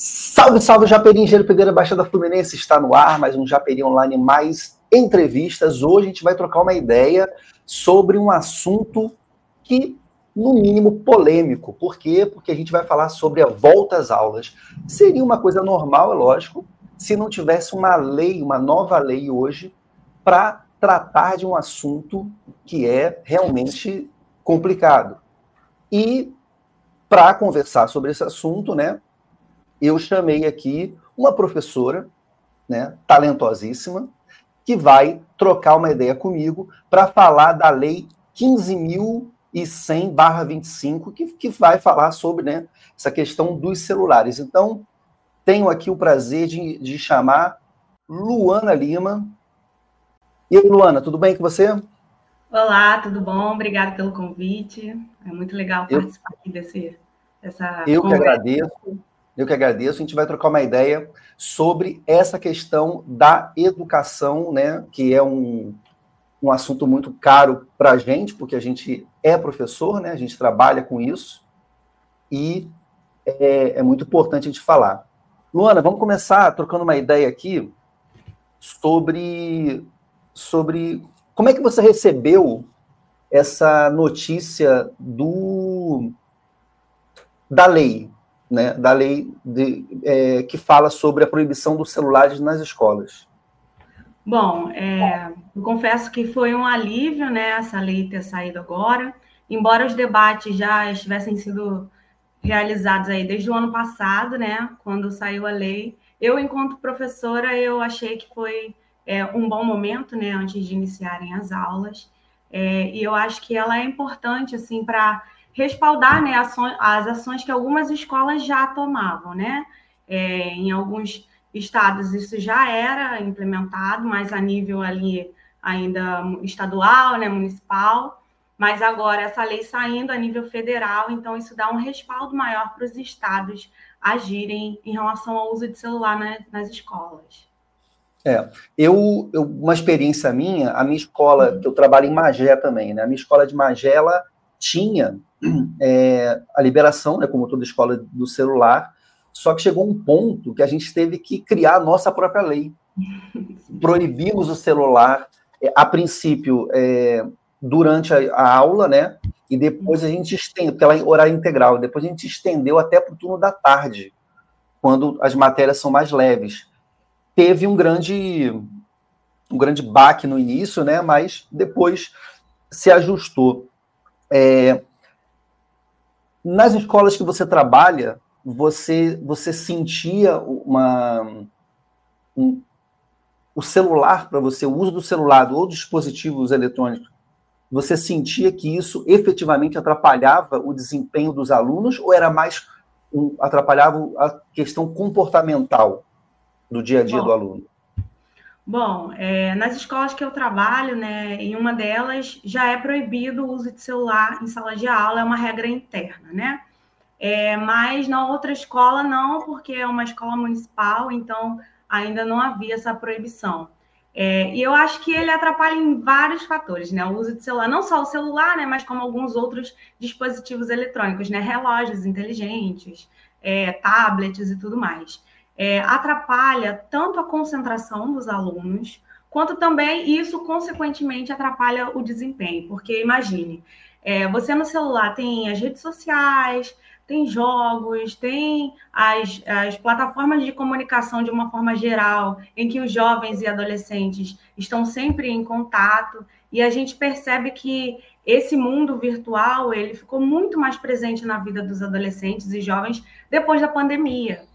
Salve, salve, Japeri, Engenheiro Pedreira, Baixada Fluminense, está no ar, mais um Japeri Online, mais entrevistas. Hoje a gente vai trocar uma ideia sobre um assunto que, no mínimo, polêmico. Por quê? Porque a gente vai falar sobre a volta às aulas. Seria uma coisa normal, é lógico, se não tivesse uma lei, uma nova lei hoje, para tratar de um assunto que é realmente complicado. E, para conversar sobre esse assunto, né, eu chamei aqui uma professora, né, talentosíssima, que vai trocar uma ideia comigo para falar da Lei 15.100/25, que vai falar sobre, né, essa questão dos celulares. Então, tenho aqui o prazer de chamar Luana Lima. E aí, Luana, tudo bem com você? Olá, tudo bom? Obrigada pelo convite. É muito legal participar aqui dessa eu que conversa. agradeço. Eu que agradeço. A gente vai trocar uma ideia sobre essa questão da educação, né, que é um assunto muito caro para a gente, porque a gente é professor, né, a gente trabalha com isso, e é muito importante a gente falar. Luana, vamos começar trocando uma ideia aqui sobre como é que você recebeu essa notícia da lei, né, da lei que fala sobre a proibição dos celulares nas escolas. Bom, eu confesso que foi um alívio, né, essa lei ter saído agora, embora os debates já estivessem sido realizados aí desde o ano passado, né, quando saiu a lei. Eu, enquanto professora, eu achei que foi um bom momento, né, antes de iniciarem as aulas, e eu acho que ela é importante, assim, para respaldar, né, as ações que algumas escolas já tomavam, né, em alguns estados isso já era implementado, mas a nível ali ainda estadual, né, municipal, mas agora essa lei saindo a nível federal, então isso dá um respaldo maior para os estados agirem em relação ao uso de celular nas escolas. Uma experiência minha, a minha escola, que eu trabalho em Magé também, né? A minha escola de Magé, ela tinha a liberação, né, como toda escola, do celular, só que chegou um ponto que a gente teve que criar a nossa própria lei. Proibimos o celular, a princípio, durante a aula, né? E depois a gente estendeu, porque ela é horário integral, depois a gente estendeu até para o turno da tarde, quando as matérias são mais leves. Teve um grande baque no início, né? Mas depois se ajustou. Nas escolas que você trabalha, você sentia o celular para você, o uso do celular ou dispositivos eletrônicos, você sentia que isso efetivamente atrapalhava o desempenho dos alunos ou era mais atrapalhava a questão comportamental do dia a dia do aluno? Bom, nas escolas que eu trabalho, né, em uma delas já é proibido o uso de celular em sala de aula, é uma regra interna, né? Mas na outra escola não, porque é uma escola municipal, então ainda não havia essa proibição. E eu acho que ele atrapalha em vários fatores, né? O uso de celular, não só o celular, né, mas como alguns outros dispositivos eletrônicos, né? Relógios inteligentes, tablets e tudo mais. Atrapalha tanto a concentração dos alunos, quanto também isso, consequentemente, atrapalha o desempenho. Porque, imagine, você no celular tem as redes sociais, tem jogos, tem as plataformas de comunicação de uma forma geral, em que os jovens e adolescentes estão sempre em contato, e a gente percebe que esse mundo virtual ele ficou muito mais presente na vida dos adolescentes e jovens depois da pandemia.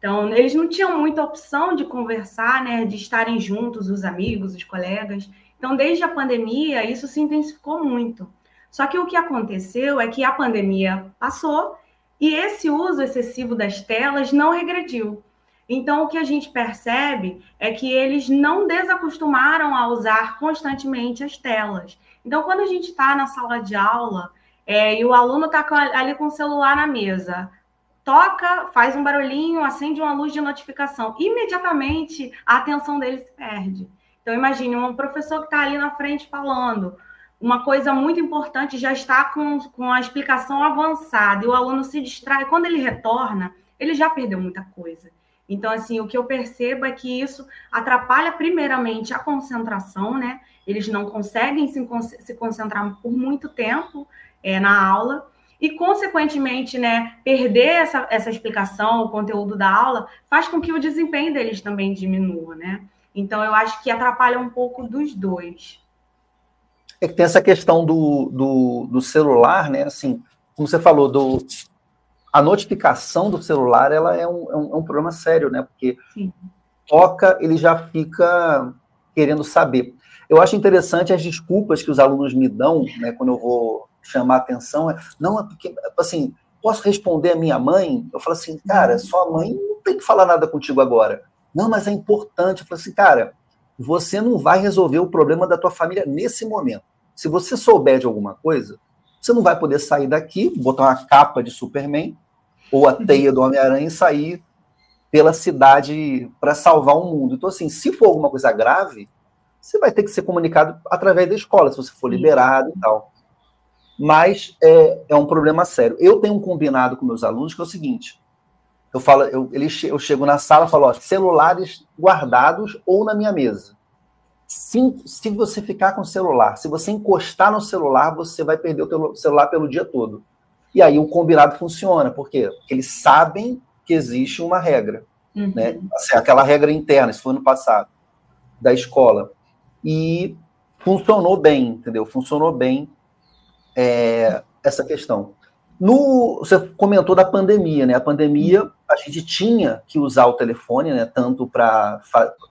Então, eles não tinham muita opção de conversar, né, de estarem juntos, os amigos, os colegas. Então, desde a pandemia, isso se intensificou muito. Só que o que aconteceu é que a pandemia passou e esse uso excessivo das telas não regrediu. Então, o que a gente percebe é que eles não desacostumaram a usar constantemente as telas. Então, quando a gente está na sala de aula e o aluno está ali com o celular na mesa, toca, faz um barulhinho, acende uma luz de notificação, imediatamente a atenção dele se perde. Então, imagine um professor que está ali na frente falando uma coisa muito importante, já está com a explicação avançada, e o aluno se distrai. Quando ele retorna, ele já perdeu muita coisa. Então, assim, o que eu percebo é que isso atrapalha primeiramente a concentração, né? Eles não conseguem se concentrar por muito tempo na aula e, consequentemente, né, perder essa explicação, o conteúdo da aula, faz com que o desempenho deles também diminua, né? Então, eu acho que atrapalha um pouco dos dois. É que tem essa questão do celular, né? Assim, como você falou, a notificação do celular, ela é um problema sério, né? Porque Sim. Toca, ele já fica querendo saber. Eu acho interessante as desculpas que os alunos me dão, né? Quando eu vou chamar a atenção, não, é porque, assim, posso responder a minha mãe? Eu falo assim, cara, sua mãe não tem que falar nada contigo agora. Não, mas é importante. Eu falo assim, cara, você não vai resolver o problema da tua família nesse momento. Se você souber de alguma coisa, você não vai poder sair daqui, botar uma capa de Superman ou a teia do Homem-Aranha e sair pela cidade para salvar o mundo. Então, assim, se for alguma coisa grave, você vai ter que ser comunicado através da escola, se você for liberado e tal. Mas é um problema sério. Eu tenho um combinado com meus alunos que é o seguinte, eu chego na sala e falo, ó, celulares guardados ou na minha mesa. Se você ficar com o celular, se você encostar no celular, você vai perder o teu celular pelo dia todo. E aí o combinado funciona. Por quê? Porque eles sabem que existe uma regra. Né? Assim, aquela regra interna, isso foi no passado, da escola. E funcionou bem, entendeu? Funcionou bem essa questão. Você comentou da pandemia, né? A pandemia, a gente tinha que usar o telefone, né? Tanto para...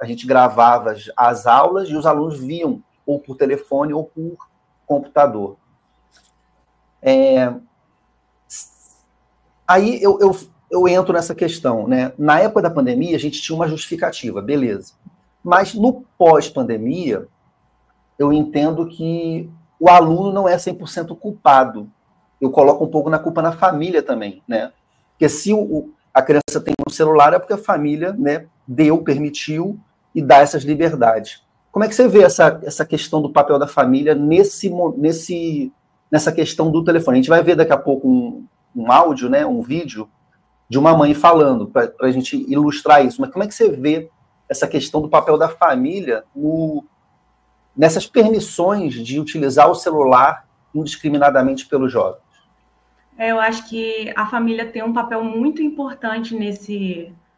A gente gravava as aulas e os alunos viam ou por telefone ou por computador. Aí eu entro nessa questão, né? Na época da pandemia, a gente tinha uma justificativa, beleza. Mas no pós-pandemia, eu entendo que o aluno não é 100% culpado. Eu coloco um pouco na culpa na família também, né? Porque se a criança tem um celular, é porque a família, né, permitiu e dá essas liberdades. Como é que você vê essa questão do papel da família nessa questão do telefone? A gente vai ver daqui a pouco um áudio, né, um vídeo de uma mãe falando, para a gente ilustrar isso. Mas como é que você vê essa questão do papel da família nessas permissões de utilizar o celular indiscriminadamente pelos jovens? Eu acho que a família tem um papel muito importante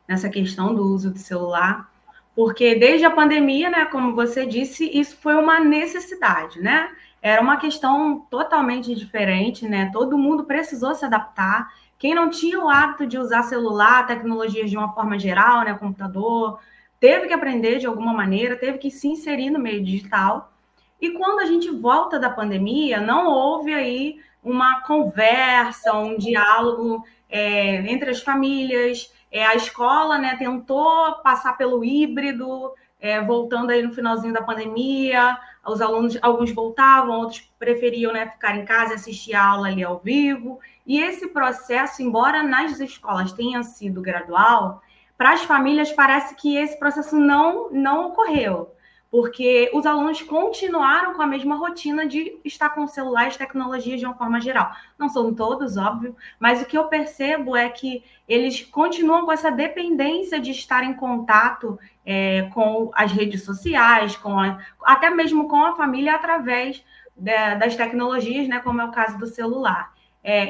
nessa questão do uso do celular, porque desde a pandemia, né, como você disse, isso foi uma necessidade, né? Era uma questão totalmente diferente, né? Todo mundo precisou se adaptar. Quem não tinha o hábito de usar celular, tecnologias de uma forma geral, né, computador, teve que aprender de alguma maneira, teve que se inserir no meio digital. E quando a gente volta da pandemia, não houve aí uma conversa, um diálogo entre as famílias. A escola, né, tentou passar pelo híbrido, voltando aí no finalzinho da pandemia. Os alunos, alguns voltavam, outros preferiam, né, ficar em casa e assistir a aula ali ao vivo. E esse processo, embora nas escolas tenha sido gradual, para as famílias parece que esse processo não ocorreu, porque os alunos continuaram com a mesma rotina de estar com celulares, tecnologias de uma forma geral. Não são todos, óbvio, mas o que eu percebo é que eles continuam com essa dependência de estar em contato com as redes sociais, até mesmo com a família através das tecnologias, né, como é o caso do celular.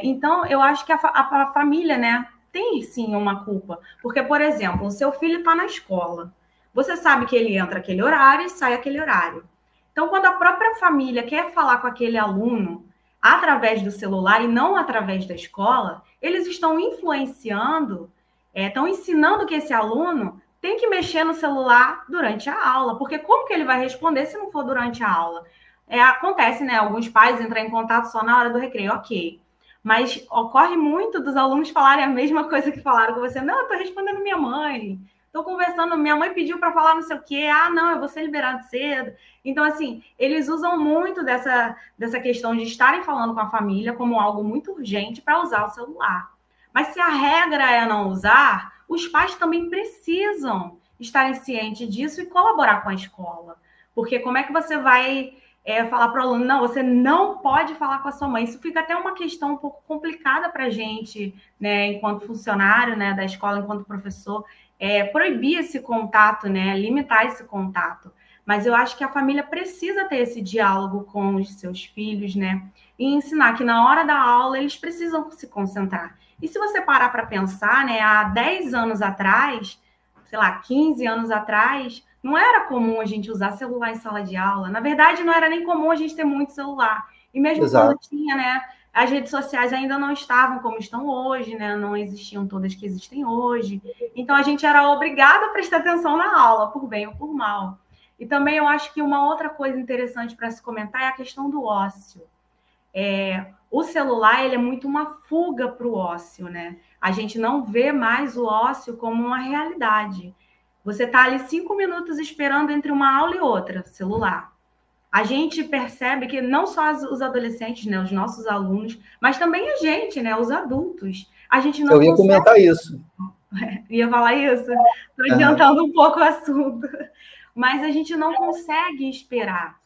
Então, eu acho que a família, né, tem sim uma culpa, porque, por exemplo, o seu filho está na escola, você sabe que ele entra aquele horário e sai aquele horário. Então, quando a própria família quer falar com aquele aluno através do celular e não através da escola, eles estão influenciando, estão ensinando que esse aluno tem que mexer no celular durante a aula, porque como que ele vai responder se não for durante a aula? Acontece, né? Alguns pais entram em contato só na hora do recreio, ok. Mas ocorre muito dos alunos falarem a mesma coisa que falaram com você. Não, eu estou respondendo minha mãe. Estou conversando, minha mãe pediu para falar não sei o quê. Ah, não, eu vou ser liberado cedo. Então, assim, eles usam muito dessa questão de estarem falando com a família como algo muito urgente para usar o celular. Mas se a regra é não usar, os pais também precisam estarem cientes disso e colaborar com a escola. Porque como é que você vai falar para o aluno, não, você não pode falar com a sua mãe. Isso fica até uma questão um pouco complicada para a gente, né, enquanto funcionário, né, da escola, enquanto professor, proibir esse contato, né, limitar esse contato. Mas eu acho que a família precisa ter esse diálogo com os seus filhos, né, e ensinar que na hora da aula eles precisam se concentrar. E se você parar para pensar, né, há 10 anos atrás, sei lá, 15 anos atrás, não era comum a gente usar celular em sala de aula. Na verdade, não era nem comum a gente ter muito celular. E mesmo quando tinha, né, as redes sociais ainda não estavam como estão hoje, né, não existiam todas que existem hoje. Então, a gente era obrigado a prestar atenção na aula, por bem ou por mal. E também eu acho que uma outra coisa interessante para se comentar é a questão do ócio. O celular, ele é muito uma fuga para o ócio, né? A gente não vê mais o ócio como uma realidade. Você está ali 5 minutos esperando entre uma aula e outra, celular. A gente percebe que não só os adolescentes, né, os nossos alunos, mas também a gente, né, os adultos. A gente não Eu ia comentar isso. Ia falar isso? Estou adiantando um pouco o assunto. Mas a gente não consegue esperar.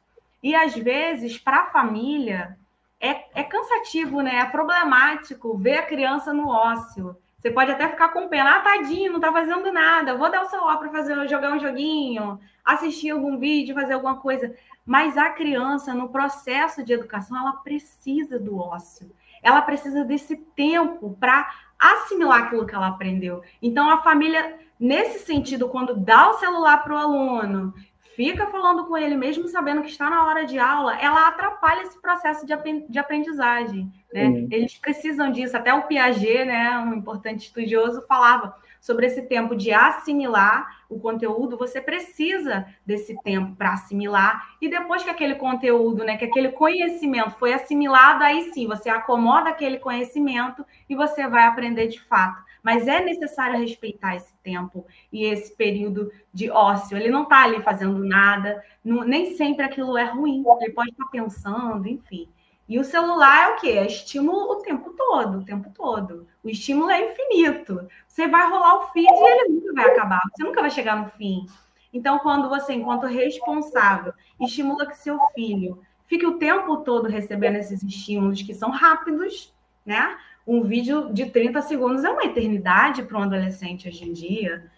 E, às vezes, para a família, é cansativo, né? É problemático ver a criança no ócio. Você pode até ficar com pena, tadinho, não está fazendo nada, vou dar o celular para jogar um joguinho, assistir algum vídeo, fazer alguma coisa. Mas a criança, no processo de educação, ela precisa do ócio. Ela precisa desse tempo para assimilar aquilo que ela aprendeu. Então, a família, nesse sentido, quando dá o celular para o aluno, fica falando com ele, mesmo sabendo que está na hora de aula, ela atrapalha esse processo de aprendizagem, né? Eles precisam disso. Até o Piaget, né, um importante estudioso, falava sobre esse tempo de assimilar o conteúdo. Você precisa desse tempo para assimilar, e depois que aquele conteúdo, né, que aquele conhecimento foi assimilado, aí sim, você acomoda aquele conhecimento e você vai aprender de fato. Mas é necessário respeitar esse tempo e esse período de ócio. Ele não está ali fazendo nada, nem sempre aquilo é ruim, ele pode estar pensando, enfim. E o celular é o quê? É estímulo o tempo todo, o tempo todo. O estímulo é infinito. Você vai rolar o feed e ele nunca vai acabar, você nunca vai chegar no fim. Então, quando você, enquanto responsável, estimula que seu filho fique o tempo todo recebendo esses estímulos que são rápidos, né? Um vídeo de 30 segundos é uma eternidade para um adolescente hoje em dia.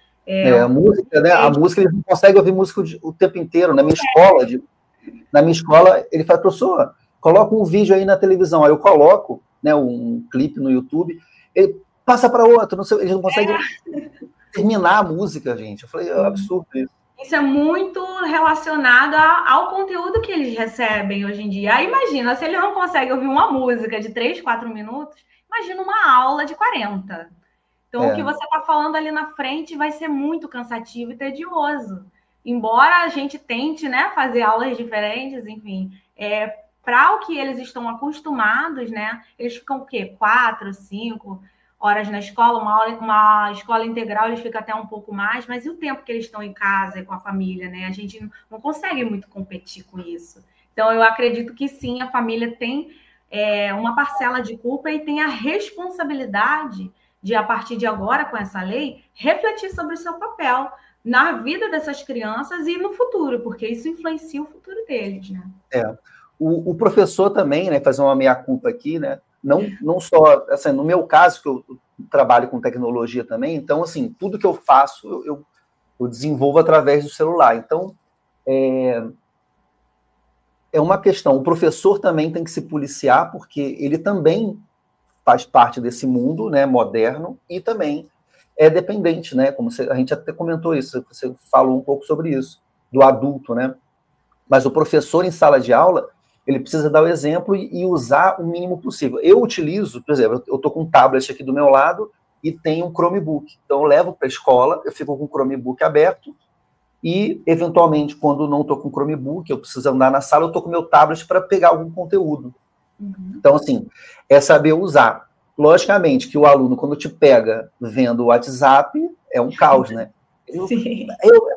A música, né? A música, ele não consegue ouvir música o tempo inteiro. Na minha escola, ele fala, professor, coloca um vídeo aí na televisão. Aí eu coloco, né, um clipe no YouTube, ele passa para outro, não sei, ele não consegue terminar a música, gente. Eu falei, é absurdo isso. Isso é muito relacionado ao conteúdo que eles recebem hoje em dia. Aí imagina, se ele não consegue ouvir uma música de 3, 4 minutos, imagina uma aula de 40. Então, o que você está falando ali na frente vai ser muito cansativo e tedioso. Embora a gente tente, né, fazer aulas diferentes, enfim, para o que eles estão acostumados, né, eles ficam o quê? 4, 5 horas na escola, uma escola integral, eles ficam até um pouco mais, mas e o tempo que eles estão em casa e com a família, né? A gente não consegue muito competir com isso. Então, eu acredito que sim, a família tem uma parcela de culpa e tem a responsabilidade de, a partir de agora, com essa lei, refletir sobre o seu papel na vida dessas crianças e no futuro, porque isso influencia o futuro deles, né? O professor também, né, fazer uma meia-culpa aqui, né? Não só, assim, no meu caso, que eu trabalho com tecnologia também, então, assim, tudo que eu faço, eu desenvolvo através do celular. Então, é uma questão. O professor também tem que se policiar, porque ele também faz parte desse mundo, né, moderno, e também é dependente, né? Como a gente até comentou isso, você falou um pouco sobre isso, do adulto, né? Mas o professor em sala de aula, ele precisa dar o exemplo e usar o mínimo possível. Eu utilizo, por exemplo, eu estou com um tablet aqui do meu lado e tenho um Chromebook. Então, eu levo para a escola, eu fico com o Chromebook aberto e, eventualmente, quando não estou com o Chromebook, eu preciso andar na sala, eu estou com o meu tablet para pegar algum conteúdo. Então, assim, é saber usar. Logicamente que o aluno, quando te pega vendo o WhatsApp, é um caos, né?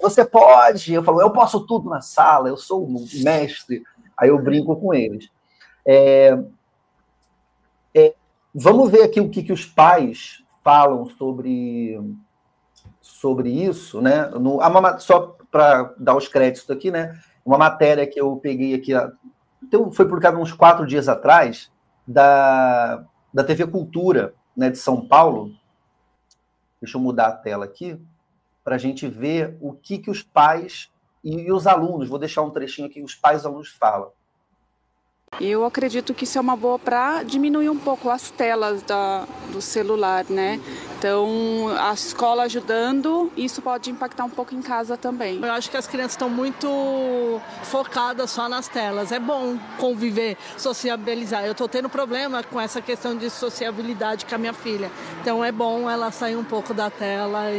Você pode, eu falo, eu posso tudo na sala, eu sou um mestre. Aí eu brinco com eles. Vamos ver aqui o que os pais falam sobre isso, né? Só para dar os créditos aqui, né? uma matéria que eu peguei aqui, então, foi publicada uns 4 dias atrás, da TV Cultura, né, de São Paulo. Deixa eu mudar a tela aqui, para a gente ver o que os pais e os alunos, vou deixar um trechinho aqui, os pais e os alunos falam. Eu acredito que isso é uma boa para diminuir um pouco as telas do celular, né? Então, a escola ajudando, isso pode impactar um pouco em casa também. Eu acho que as crianças estão muito focadas só nas telas. É bom conviver, sociabilizar. Eu estou tendo problema com essa questão de sociabilidade com a minha filha. Então, é bom ela sair um pouco da tela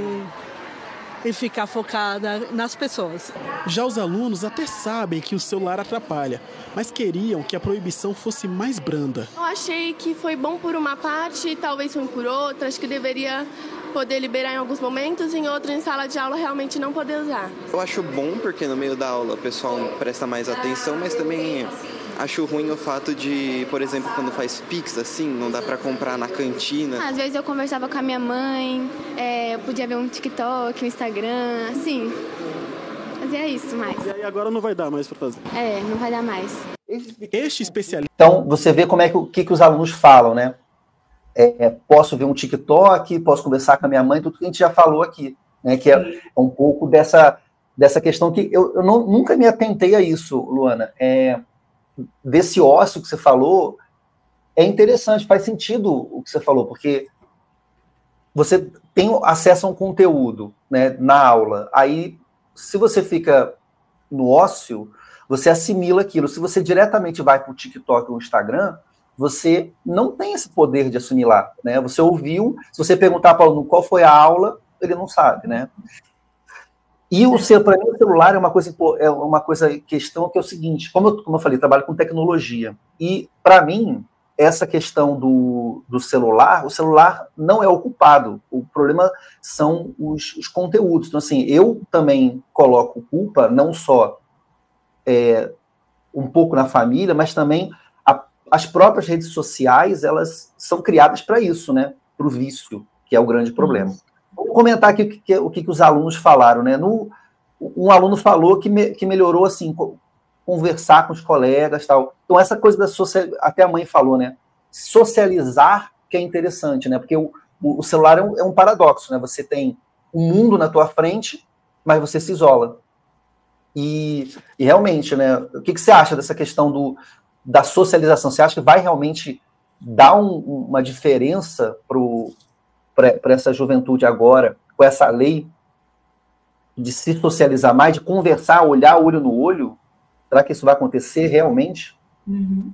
e ficar focada nas pessoas. Já os alunos até sabem que o celular atrapalha, mas queriam que a proibição fosse mais branda. Eu achei que foi bom por uma parte, talvez ruim por outra. Acho que deveria poder liberar em alguns momentos, em outros, em sala de aula, realmente não poder usar. Eu acho bom porque no meio da aula o pessoal presta mais atenção, mas também acho ruim o fato de, por exemplo, quando faz Pix, assim, não dá pra comprar na cantina. Às vezes eu conversava com a minha mãe, eu podia ver um TikTok, um Instagram, assim. Fazia isso mais. E aí agora não vai dar mais pra fazer. Não vai dar mais. Este especialista... Então, você vê como é que os alunos falam, né? Posso ver um TikTok, posso conversar com a minha mãe, tudo que a gente já falou aqui, né? Que é um pouco dessa questão que eu nunca me atentei a isso, Luana. Desse ócio que você falou, é interessante, faz sentido o que você falou, porque você tem acesso a um conteúdo, né, na aula, aí se você fica no ócio, você assimila aquilo. Se você diretamente vai para o TikTok ou o Instagram, você não tem esse poder de assimilar, né? Você ouviu, se você perguntar para o aluno qual foi a aula, ele não sabe, né? E para mim, o celular é uma questão que é o seguinte, como eu falei, trabalho com tecnologia, e para mim, essa questão do celular, o celular não é o culpado, o problema são os conteúdos. Então, assim, eu também coloco culpa, não só um pouco na família, mas também as próprias redes sociais, elas são criadas para isso, né? Para o vício, que é o grande problema. Vou comentar aqui o que os alunos falaram, né? Um aluno falou que melhorou, assim, conversar com os colegas, tal. Então, essa coisa até a mãe falou, né? Socializar, que é interessante, né? Porque o celular é um paradoxo, né? Você tem um mundo na tua frente, mas você se isola. E realmente, né? O que você acha dessa questão da socialização? Você acha que vai realmente dar uma diferença para essa juventude agora, com essa lei de se socializar mais, de conversar, olhar olho no olho? Será que isso vai acontecer realmente? Uhum.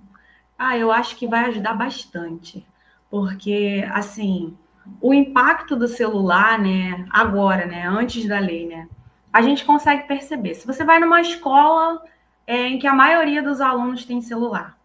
Eu acho que vai ajudar bastante, porque, assim, o impacto do celular, né, agora, né, antes da lei, né, a gente consegue perceber. Se você vai numa escola em que a maioria dos alunos tem celular,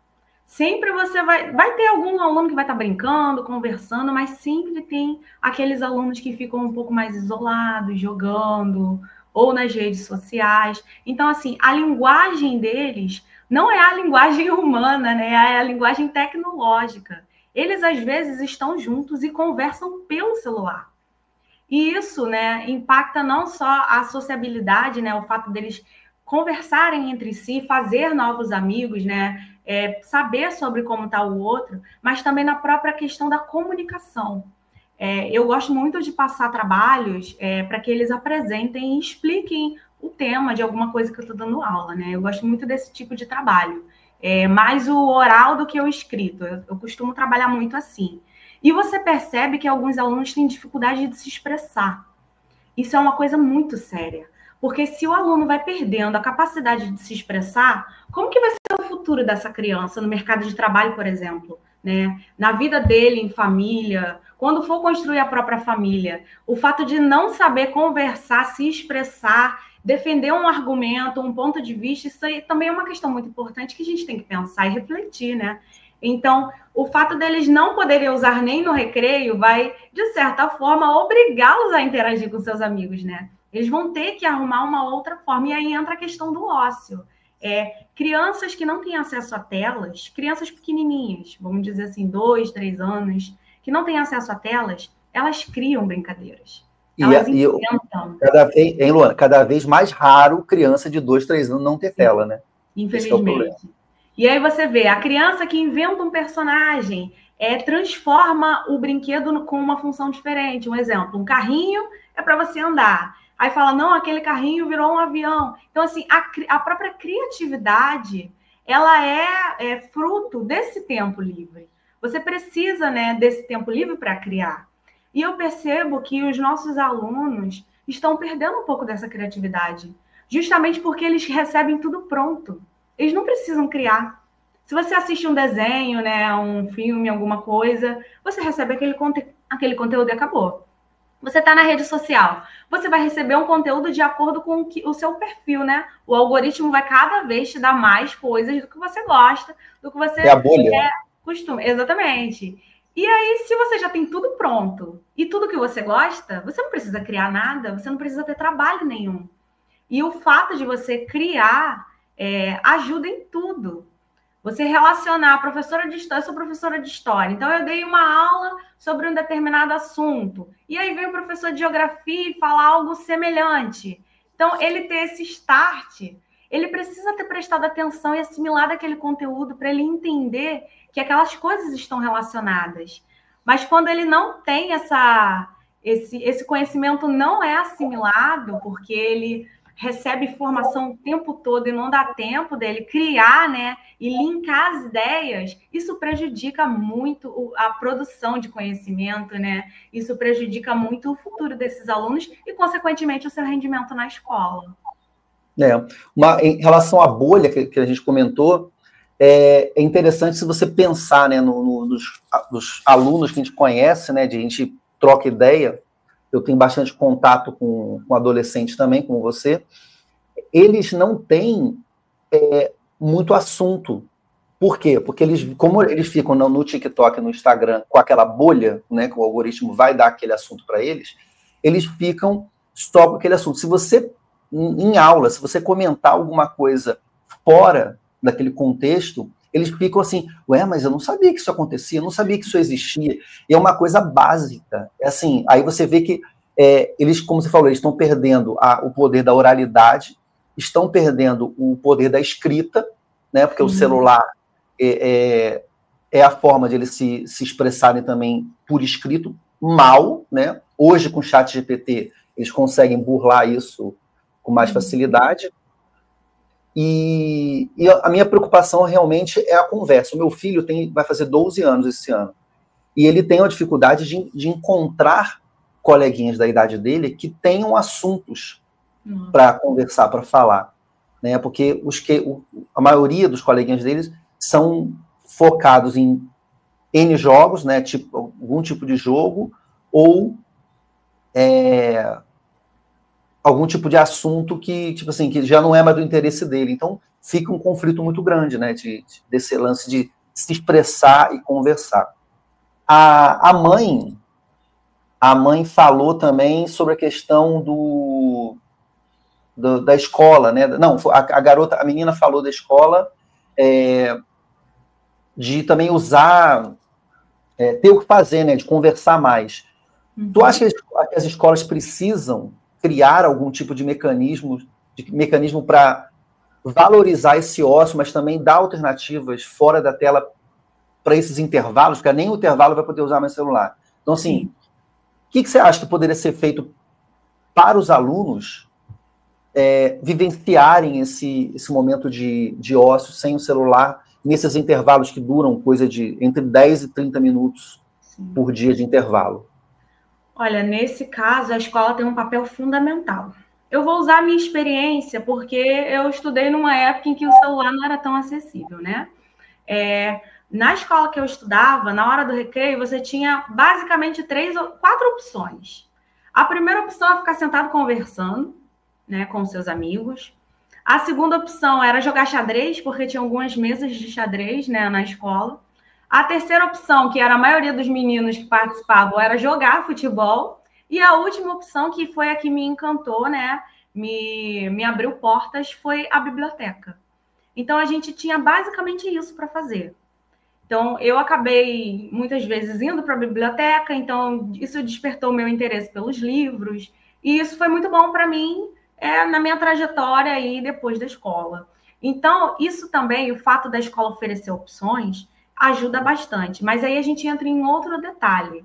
sempre você vai ter algum aluno que vai estar brincando, conversando, mas sempre tem aqueles alunos que ficam um pouco mais isolados, jogando, ou nas redes sociais. Então, assim, a linguagem deles não é a linguagem humana, né? É a linguagem tecnológica. Eles, às vezes, estão juntos e conversam pelo celular. E isso, né, impacta não só a sociabilidade, né, o fato deles conversarem entre si, fazer novos amigos, né, saber sobre como está o outro, mas também na própria questão da comunicação. Eu gosto muito de passar trabalhos para que eles apresentem e expliquem o tema de alguma coisa que eu estou dando aula, né? Eu gosto muito desse tipo de trabalho. Mais o oral do que o escrito. Eu costumo trabalhar muito assim. E você percebe que alguns alunos têm dificuldade de se expressar. Isso é uma coisa muito séria. Porque se o aluno vai perdendo a capacidade de se expressar, como que vai ser o futuro dessa criança no mercado de trabalho, por exemplo? Né? Na vida dele, em família, quando for construir a própria família, o fato de não saber conversar, se expressar, defender um argumento, um ponto de vista, isso aí também é uma questão muito importante que a gente tem que pensar e refletir, né? Então, o fato deles não poderem usar nem no recreio vai, de certa forma, obrigá-los a interagir com seus amigos, né? Eles vão ter que arrumar uma outra forma. E aí entra a questão do ócio. Crianças que não têm acesso a telas, crianças pequenininhas, vamos dizer assim, 2, 3 anos, que não têm acesso a telas, elas criam brincadeiras. Elas inventam. Luana, cada vez mais raro criança de 2, 3 anos não ter tela, né? Infelizmente. E aí você vê, a criança que inventa um personagem transforma o brinquedo com uma função diferente. Um exemplo, um carrinho é para você andar. Aí fala, não, aquele carrinho virou um avião. Então, assim, a própria criatividade, ela é fruto desse tempo livre. Você precisa, né, desse tempo livre para criar. E eu percebo que os nossos alunos estão perdendo um pouco dessa criatividade, justamente porque eles recebem tudo pronto. Eles não precisam criar. Se você assiste um desenho, né, um filme, alguma coisa, você recebe aquele conteúdo e acabou. Você está na rede social, você vai receber um conteúdo de acordo com o seu perfil, né? O algoritmo vai cada vez te dar mais coisas do que você gosta, do que você a bolha. Costuma. Exatamente. E aí, se você já tem tudo pronto e tudo que você gosta, você não precisa criar nada, você não precisa ter trabalho nenhum. E o fato de você criar ajuda em tudo. Você relacionar professora de história, eu sou professora de história, então eu dei uma aula sobre um determinado assunto, e aí vem o professor de geografia e fala algo semelhante. Então, ele ter esse start, ele precisa ter prestado atenção e assimilado aquele conteúdo para ele entender que aquelas coisas estão relacionadas. Mas quando ele não tem esse conhecimento não é assimilado, porque ele recebe informação o tempo todo e não dá tempo dele criar, né, e linkar as ideias, isso prejudica muito a produção de conhecimento, né? Isso prejudica muito o futuro desses alunos e, consequentemente, o seu rendimento na escola. Em relação à bolha que a gente comentou, é interessante se você pensar, né, nos alunos que a gente conhece, né, de a gente troca ideia. Eu tenho bastante contato com adolescentes também, como você. Eles não têm muito assunto. Por quê? Porque como eles ficam no TikTok, no Instagram, com aquela bolha, né, que o algoritmo vai dar aquele assunto para eles ficam só com aquele assunto. Se você, em aula, se você comentar alguma coisa fora daquele contexto, eles ficam assim, mas eu não sabia que isso acontecia, eu não sabia que isso existia. E é uma coisa básica. Assim, aí você vê que eles, como você falou, eles estão perdendo o poder da oralidade, estão perdendo o poder da escrita, né? Porque o celular é a forma de eles se expressarem também por escrito mal, né? Hoje, com o ChatGPT, eles conseguem burlar isso com mais facilidade. E a minha preocupação realmente é a conversa. O meu filho vai fazer 12 anos esse ano. E ele tem a dificuldade de encontrar coleguinhas da idade dele que tenham assuntos para conversar, para falar. Né? Porque a maioria dos coleguinhas deles são focados em N jogos, né? Algum tipo de jogo, ou algum tipo de assunto que já não é mais do interesse dele. Então, fica um conflito muito grande, né, desse lance de se expressar e conversar. A mãe falou também sobre a questão da escola, né? Não, a menina falou da escola de também usar, ter o que fazer, né, de conversar mais. Tu acha que as escolas precisam criar algum tipo de mecanismo para valorizar esse ócio, mas também dar alternativas fora da tela para esses intervalos, porque nem o intervalo vai poder usar mais celular. Então, assim, o que você acha que poderia ser feito para os alunos vivenciarem esse momento de ócio sem o celular, nesses intervalos que duram coisa de entre 10 e 30 minutos por dia de intervalo? Olha, nesse caso, a escola tem um papel fundamental. Eu vou usar a minha experiência, porque eu estudei numa época em que o celular não era tão acessível, né? Na escola que eu estudava, na hora do recreio, você tinha basicamente 4 opções. A primeira opção é ficar sentado conversando, né, com seus amigos. A segunda opção era jogar xadrez, porque tinha algumas mesas de xadrez, né, na escola. A terceira opção, que era a maioria dos meninos que participavam, era jogar futebol. E a última opção, que foi a que me encantou, né, me abriu portas, foi a biblioteca. Então, a gente tinha basicamente isso para fazer. Então, eu acabei, muitas vezes, indo para a biblioteca, então isso despertou meu interesse pelos livros, e isso foi muito bom para mim na minha trajetória aí depois da escola. Então, isso também, o fato da escola oferecer opções, ajuda bastante. Mas aí a gente entra em outro detalhe.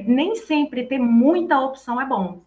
Nem sempre ter muita opção é bom.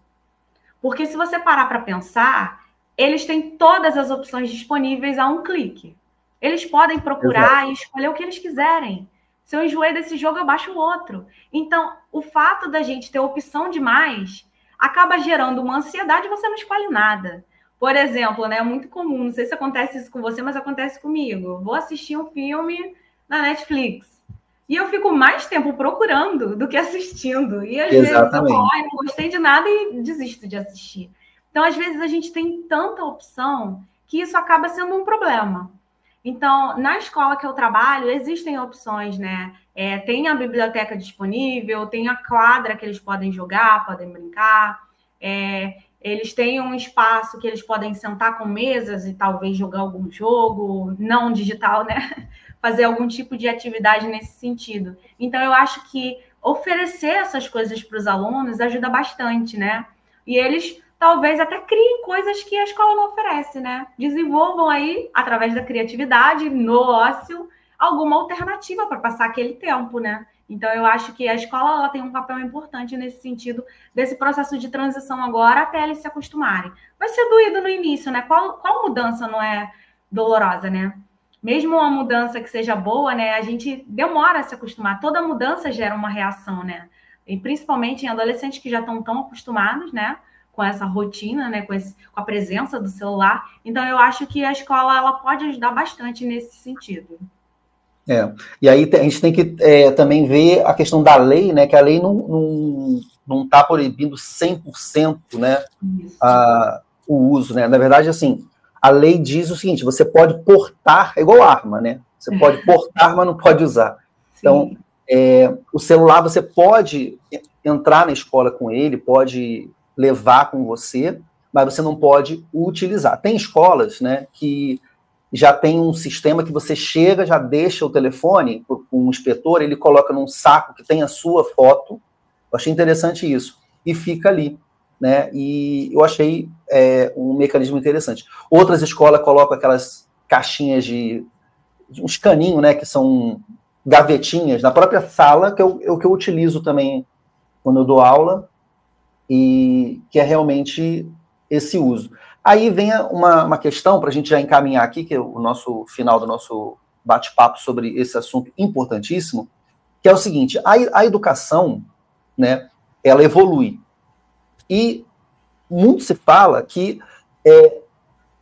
Porque se você parar para pensar, eles têm todas as opções disponíveis a um clique. Eles podem procurar e escolher o que eles quiserem. Se eu enjoei desse jogo, eu baixo o outro. Então, o fato da gente ter opção demais acaba gerando uma ansiedade e você não escolhe nada. Por exemplo, né, é muito comum, não sei se acontece isso com você, mas acontece comigo. Vou assistir um filme na Netflix. E eu fico mais tempo procurando do que assistindo. E às vezes eu não gostei de nada e desisto de assistir. Então, às vezes, a gente tem tanta opção que isso acaba sendo um problema. Então, na escola que eu trabalho, existem opções, né? Tem a biblioteca disponível, tem a quadra que eles podem jogar, podem brincar. Eles têm um espaço que eles podem sentar com mesas e talvez jogar algum jogo, não digital, né? Fazer algum tipo de atividade nesse sentido. Então, eu acho que oferecer essas coisas para os alunos ajuda bastante, né? E eles talvez até criem coisas que a escola não oferece, né? Desenvolvam aí, através da criatividade, no ócio, alguma alternativa para passar aquele tempo, né? Então, eu acho que a escola ela tem um papel importante nesse sentido, desse processo de transição agora, até eles se acostumarem. Vai ser doído no início, né? Qual mudança não é dolorosa, né? Mesmo uma mudança que seja boa, né? A gente demora a se acostumar. Toda mudança gera uma reação, né? E principalmente em adolescentes que já estão tão acostumados, né? Com essa rotina, né? Com a presença do celular. Então, eu acho que a escola ela pode ajudar bastante nesse sentido. E aí a gente tem que também ver a questão da lei, né? Que a lei não está proibindo 100%, né? O uso, né? Na verdade, assim, a lei diz o seguinte: você pode portar, é igual arma, né? Você pode portar, mas não pode usar. Sim. Então, o celular você pode entrar na escola com ele, pode levar com você, mas você não pode utilizar. Tem escolas, né, que já tem um sistema que você chega, já deixa o telefone com um inspetor, ele coloca num saco que tem a sua foto. Eu achei interessante isso. E fica ali, né? E eu achei um mecanismo interessante. Outras escolas colocam aquelas caixinhas de uns caninhos, né? Que são gavetinhas na própria sala, que é o que eu utilizo também quando eu dou aula, e que é realmente esse uso. Aí vem uma questão, para a gente já encaminhar aqui, que é o nosso final do nosso bate-papo sobre esse assunto importantíssimo, que é o seguinte: a educação, né, ela evolui. E muito se fala que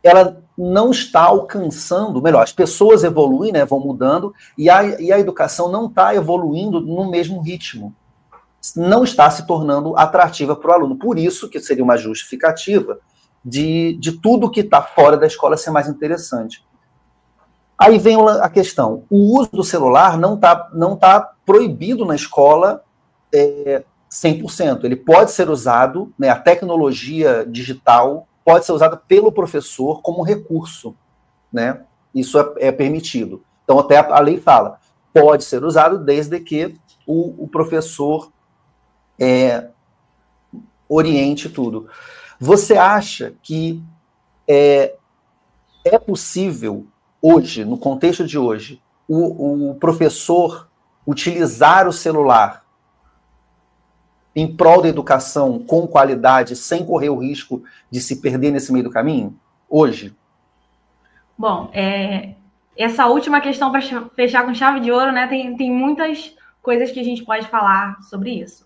ela não está alcançando, melhor, as pessoas evoluem, né, vão mudando, e a educação não está evoluindo no mesmo ritmo. Não está se tornando atrativa para o aluno. Por isso que seria uma justificativa de tudo que está fora da escola ser mais interessante. Aí vem a questão: o uso do celular não tá proibido na escola 100%. Ele pode ser usado, né, a tecnologia digital pode ser usada pelo professor como recurso, né? Isso é permitido. Então, até a lei fala, pode ser usado desde que o professor oriente tudo. Você acha que é possível, hoje, no contexto de hoje, o professor utilizar o celular em prol da educação com qualidade, sem correr o risco de se perder nesse meio do caminho, hoje? Bom, essa última questão, para fechar com chave de ouro, né, tem muitas coisas que a gente pode falar sobre isso.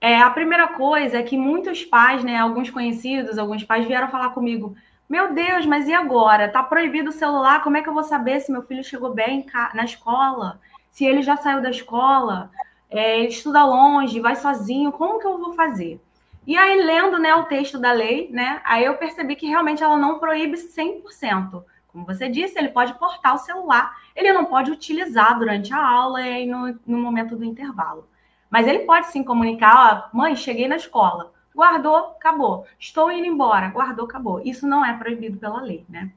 A primeira coisa é que muitos pais, né, alguns conhecidos, alguns pais vieram falar comigo: meu Deus, mas e agora? Tá proibido o celular, como é que eu vou saber se meu filho chegou bem na escola? Se ele já saiu da escola? Ele estuda longe, vai sozinho, como que eu vou fazer? E aí, lendo, né, o texto da lei, né, aí eu percebi que realmente ela não proíbe 100%. Como você disse, ele pode portar o celular, ele não pode utilizar durante a aula e no momento do intervalo. Mas ele pode sim comunicar: ó, mãe, cheguei na escola, guardou, acabou. Estou indo embora, guardou, acabou. Isso não é proibido pela lei, né?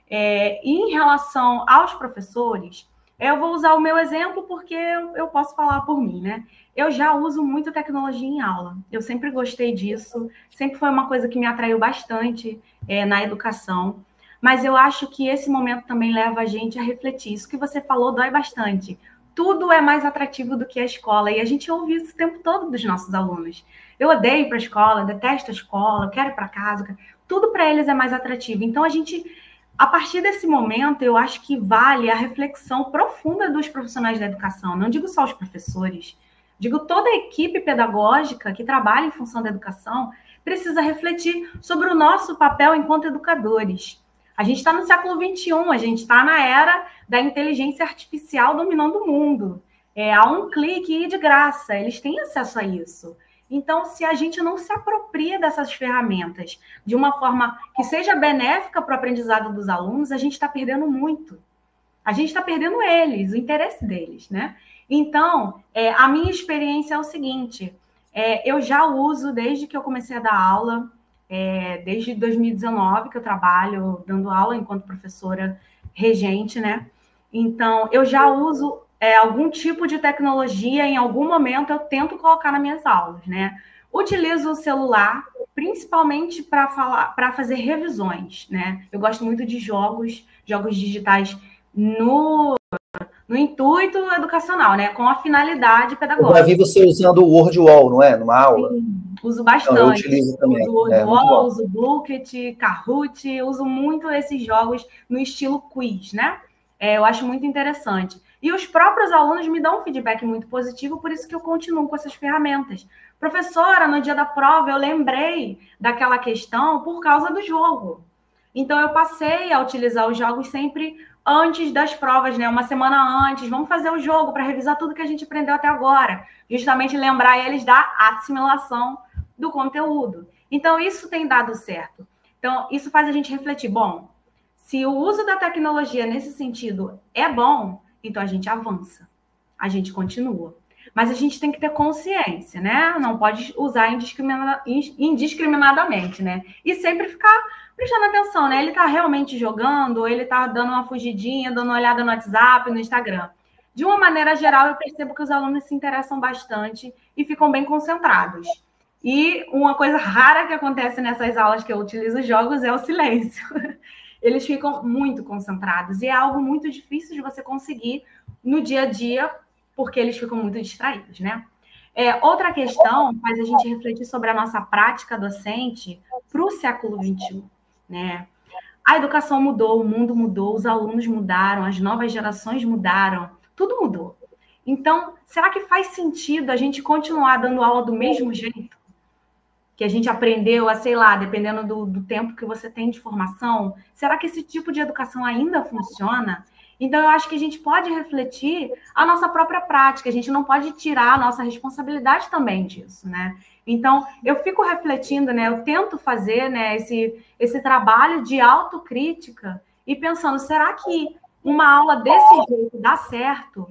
E em relação aos professores, Eu vou usar o meu exemplo porque eu posso falar por mim, né? Eu já uso muito tecnologia em aula. Eu sempre gostei disso, sempre foi uma coisa que me atraiu bastante na educação. Mas eu acho que esse momento também leva a gente a refletir. Isso que você falou dói bastante. Tudo é mais atrativo do que a escola. E a gente ouve isso o tempo todo dos nossos alunos. Eu odeio ir para a escola, detesto a escola, eu quero ir para casa. Tudo para eles é mais atrativo. Então, a partir desse momento, eu acho que vale a reflexão profunda dos profissionais da educação. Não digo só os professores, digo toda a equipe pedagógica que trabalha em função da educação precisa refletir sobre o nosso papel enquanto educadores. A gente está no século XXI, a gente está na era da inteligência artificial dominando o mundo. Há um clique e de graça, eles têm acesso a isso. Então, se a gente não se apropria dessas ferramentas de uma forma que seja benéfica para o aprendizado dos alunos, a gente está perdendo muito. A gente está perdendo eles, o interesse deles, né? Então, a minha experiência é o seguinte, eu já uso desde que eu comecei a dar aula, desde 2019 que eu trabalho dando aula enquanto professora regente, né? Então, eu já uso algum tipo de tecnologia, em algum momento eu tento colocar nas minhas aulas, né? Utilizo o celular, principalmente para fazer revisões, né? Eu gosto muito de jogos digitais no intuito educacional, né? Com a finalidade pedagógica. Eu já vi você usando o WordWall, não é? Numa aula. Sim, uso bastante. Então, eu utilizo também. Uso WordWall, uso Blooket, Kahoot, uso muito esses jogos no estilo quiz, né? Eu acho muito interessante. E os próprios alunos me dão um feedback muito positivo, por isso que eu continuo com essas ferramentas. Professora, no dia da prova, eu lembrei daquela questão por causa do jogo. Então, eu passei a utilizar os jogos sempre antes das provas, né? Uma semana antes. Vamos fazer o jogo para revisar tudo que a gente aprendeu até agora. Justamente lembrar eles da assimilação do conteúdo. Então, isso tem dado certo. Então, isso faz a gente refletir. Bom, se o uso da tecnologia nesse sentido é bom, então a gente avança, a gente continua. Mas a gente tem que ter consciência, né? Não pode usar indiscriminadamente, né? E sempre ficar prestando atenção, né? Ele está realmente jogando, ou ele está dando uma fugidinha, dando uma olhada no WhatsApp, no Instagram. De uma maneira geral, eu percebo que os alunos se interessam bastante e ficam bem concentrados. E uma coisa rara que acontece nessas aulas que eu utilizo jogos é o silêncio. Eles ficam muito concentrados e é algo muito difícil de você conseguir no dia a dia, porque eles ficam muito distraídos, né? Outra questão faz a gente refletir sobre a nossa prática docente para o século XXI, né? A educação mudou, o mundo mudou, os alunos mudaram, as novas gerações mudaram, tudo mudou. Então, será que faz sentido a gente continuar dando aula do mesmo jeito? Que a gente aprendeu a, sei lá, dependendo do tempo que você tem de formação, será que esse tipo de educação ainda funciona? Então, eu acho que a gente pode refletir a nossa própria prática, a gente não pode tirar a nossa responsabilidade também disso, né? Então, eu fico refletindo, né? Eu tento fazer, né, esse trabalho de autocrítica e pensando, será que uma aula desse jeito dá certo?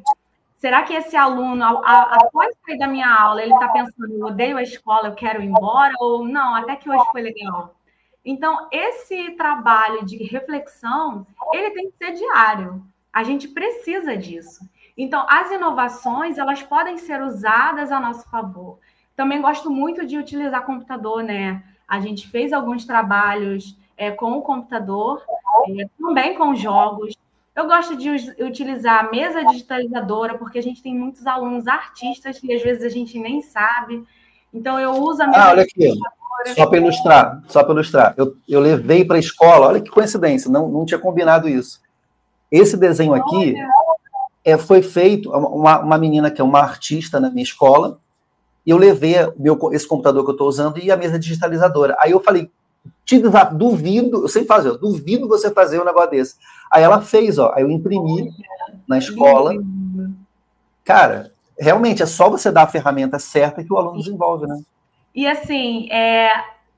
Será que esse aluno, após sair da minha aula, ele está pensando, eu odeio a escola, eu quero ir embora? Ou não, até que hoje foi legal. Então, esse trabalho de reflexão, ele tem que ser diário. A gente precisa disso. Então, as inovações, elas podem ser usadas a nosso favor. Também gosto muito de utilizar computador, né? A gente fez alguns trabalhos com o computador, também com jogos. Eu gosto de utilizar a mesa digitalizadora, porque a gente tem muitos alunos artistas que às vezes a gente nem sabe. Então, eu uso a mesa olha aqui, só para ilustrar. Eu levei para a escola, olha que coincidência, não tinha combinado isso. Esse desenho aqui foi feito, uma menina que é uma artista na minha escola, e eu levei esse computador que eu estou usando e a mesa digitalizadora. Aí eu falei, duvido, eu sempre faço, eu duvido você fazer um negócio desse. Aí ela fez, ó, aí eu imprimi na escola. Cara, realmente é só você dar a ferramenta certa que o aluno desenvolve, né? E assim,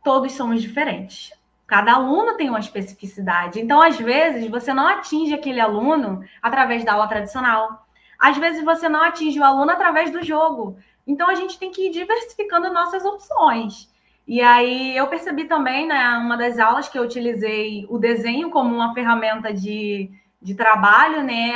todos somos diferentes. Cada aluno tem uma especificidade. Então, às vezes, você não atinge aquele aluno através da aula tradicional. Às vezes, você não atinge o aluno através do jogo. Então, a gente tem que ir diversificando nossas opções. E aí, eu percebi também, né, uma das aulas que eu utilizei o desenho como uma ferramenta de de trabalho, né?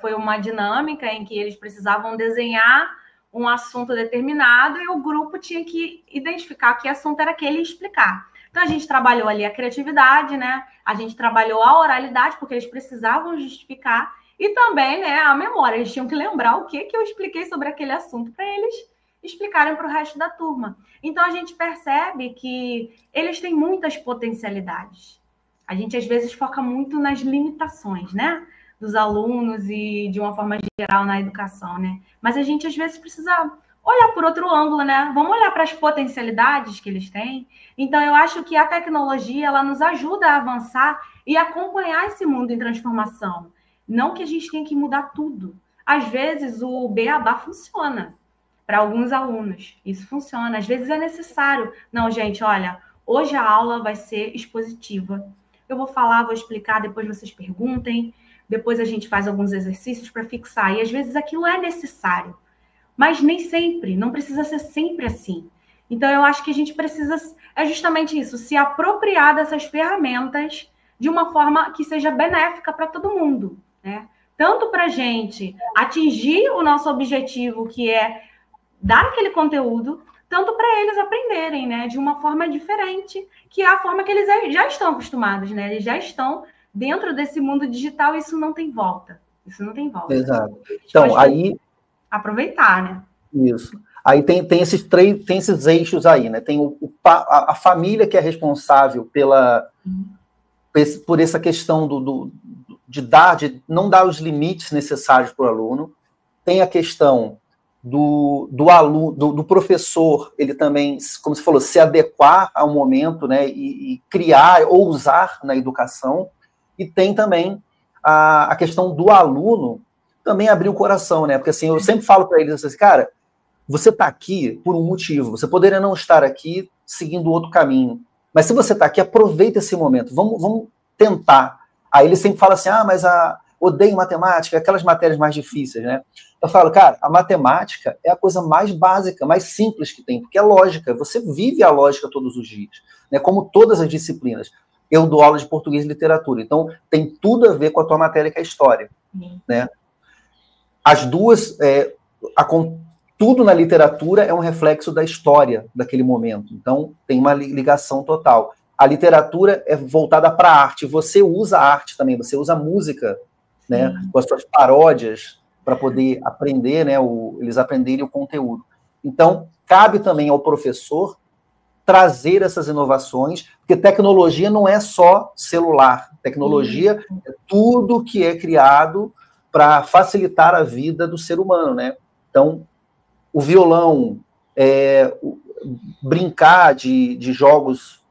Foi uma dinâmica em que eles precisavam desenhar um assunto determinado e o grupo tinha que identificar que assunto era aquele e explicar. Então, a gente trabalhou ali a criatividade, né? A gente trabalhou a oralidade, porque eles precisavam justificar, e também, né, a memória. Eles tinham que lembrar o que eu expliquei sobre aquele assunto para eles explicarem para o resto da turma. Então, a gente percebe que eles têm muitas potencialidades. A gente, às vezes, foca muito nas limitações, né? Dos alunos e, de uma forma geral, na educação, né? Mas a gente, às vezes, precisa olhar por outro ângulo, né? Vamos olhar para as potencialidades que eles têm. Então, eu acho que a tecnologia, ela nos ajuda a avançar e acompanhar esse mundo em transformação. Não que a gente tenha que mudar tudo. Às vezes, o beabá funciona para alguns alunos. Isso funciona. Às vezes, é necessário. Não, gente, olha, hoje a aula vai ser expositiva. Eu vou falar, vou explicar, depois vocês perguntem. Depois a gente faz alguns exercícios para fixar. E, às vezes, aquilo é necessário. Mas nem sempre, não precisa ser sempre assim. Então, eu acho que a gente precisa, é justamente isso, se apropriar dessas ferramentas de uma forma que seja benéfica para todo mundo, né? Tanto para a gente atingir o nosso objetivo, que é dar aquele conteúdo, tanto para eles aprenderem, né? De uma forma diferente, que é a forma que eles já estão acostumados, né? Eles já estão dentro desse mundo digital e isso não tem volta. Isso não tem volta. Exato. Então, aí... aproveitar, né? Isso. Aí tem esses eixos aí, né? Tem a família que é responsável por essa questão de não dar os limites necessários para o aluno. Tem a questão do aluno, do professor, ele também, como você falou, se adequar ao momento, né? E criar ou usar na educação. E tem também a questão do aluno também abrir o coração, né? Porque assim, eu sempre falo para eles assim, cara, você está aqui por um motivo, você poderia não estar aqui seguindo outro caminho, mas se você está aqui, aproveita esse momento, vamos tentar. Aí ele sempre fala assim, mas odeio matemática, aquelas matérias mais difíceis, né? Eu falo, cara, a matemática é a coisa mais básica, mais simples que tem, porque é lógica, você vive a lógica todos os dias, né? Como todas as disciplinas. Eu dou aula de português e literatura, então tem tudo a ver com a tua matéria, que é a história, né? As duas, tudo na literatura é um reflexo da história daquele momento. Então, tem uma ligação total. A literatura é voltada para a arte. Você usa a arte também, você usa a música, né, com as suas paródias, para poder aprender, né, eles aprenderem o conteúdo. Então, cabe também ao professor trazer essas inovações, porque tecnologia não é só celular. Tecnologia é tudo que é criado para facilitar a vida do ser humano, né? Então, o violão, brincar de jogos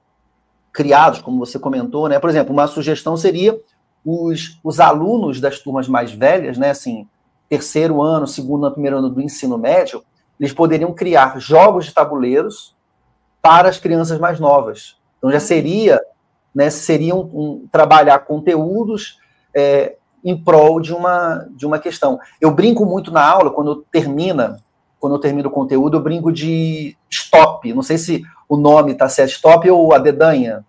criados, como você comentou, né? Por exemplo, uma sugestão seria os alunos das turmas mais velhas, né? Assim, terceiro ano, segundo ano, primeiro ano do ensino médio, eles poderiam criar jogos de tabuleiros para as crianças mais novas. Então, já seria, né? Trabalhar conteúdos em prol de uma questão. Eu brinco muito na aula, quando eu termino o conteúdo, eu brinco de stop. Não sei se o nome está certo, stop ou a dedanha.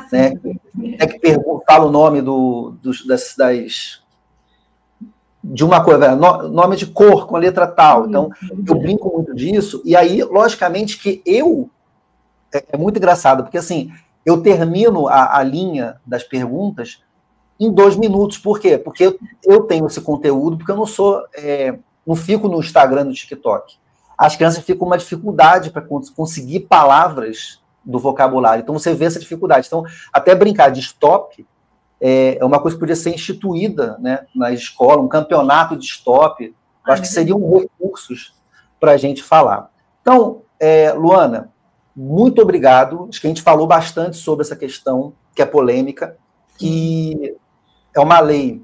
Sim. Né? Fala o nome de uma coisa, nome de cor com a letra tal. Então, eu brinco muito disso. E aí, logicamente, que é muito engraçado, porque assim, eu termino a linha das perguntas em 2 minutos. Por quê? Porque eu tenho esse conteúdo, porque eu não fico no Instagram, no TikTok. As crianças ficam com uma dificuldade para conseguir palavras do vocabulário. Então, você vê essa dificuldade. Então, até brincar de stop é uma coisa que podia ser instituída, né, na escola, um campeonato de stop. Eu acho que seriam recursos para a gente falar. Então, Luana, muito obrigado. Acho que a gente falou bastante sobre essa questão, que é polêmica, que é uma lei,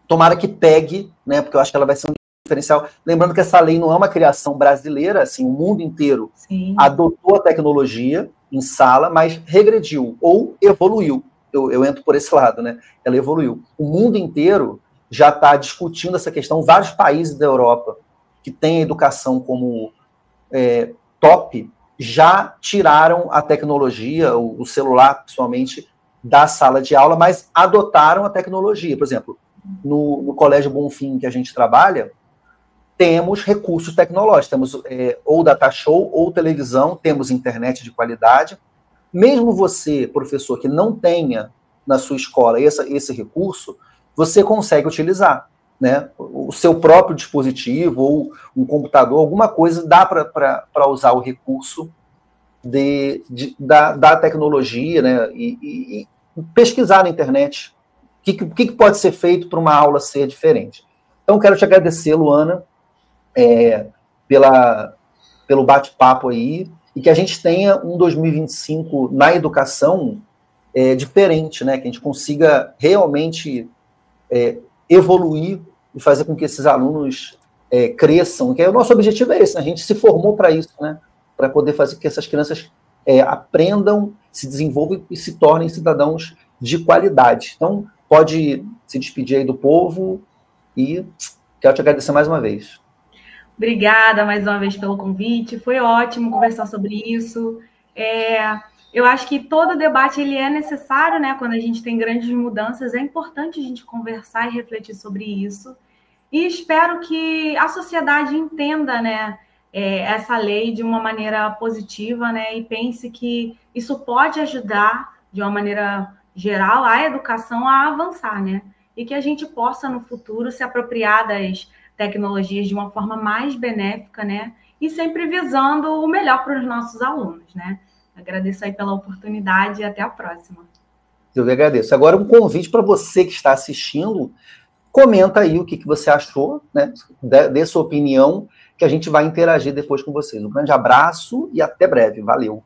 tomara que pegue, né, porque eu acho que ela vai ser um diferencial. Lembrando que essa lei não é uma criação brasileira, assim, o mundo inteiro adotou a tecnologia em sala, mas regrediu ou evoluiu. Eu entro por esse lado, né? Ela evoluiu. O mundo inteiro já está discutindo essa questão. Vários países da Europa que têm a educação como top já tiraram a tecnologia, o celular, principalmente, da sala de aula, mas adotaram a tecnologia. Por exemplo, no Colégio Bonfim, que a gente trabalha, temos recursos tecnológicos, temos ou data show, ou televisão, temos internet de qualidade. Mesmo você, professor, que não tenha na sua escola esse recurso, você consegue utilizar, né? O seu próprio dispositivo, ou um computador, alguma coisa, dá para usar o recurso da tecnologia, né? E pesquisar na internet o que pode ser feito para uma aula ser diferente. Então, quero te agradecer, Luana, pelo bate-papo aí, e que a gente tenha um 2025 na educação diferente, né? Que a gente consiga realmente evoluir e fazer com que esses alunos cresçam, que o nosso objetivo é esse, né? A gente se formou para isso, né? Para poder fazer com que essas crianças aprendam, se desenvolvam e se tornem cidadãos de qualidade. Então, pode se despedir aí do povo e quero te agradecer mais uma vez. Obrigada mais uma vez pelo convite, foi ótimo conversar sobre isso. Eu acho que todo debate ele é necessário, né? Quando a gente tem grandes mudanças, é importante a gente conversar e refletir sobre isso. E espero que a sociedade entenda, né, essa lei de uma maneira positiva, né? E pense que isso pode ajudar, de uma maneira geral, a educação a avançar, né? E que a gente possa, no futuro, se apropriar das tecnologias de uma forma mais benéfica, né? E sempre visando o melhor para os nossos alunos, né? Agradeço aí pela oportunidade e até a próxima. Eu que agradeço. Agora, um convite para você que está assistindo, comenta aí o que você achou, né? Dê sua opinião, que a gente vai interagir depois com vocês. Um grande abraço e até breve. Valeu!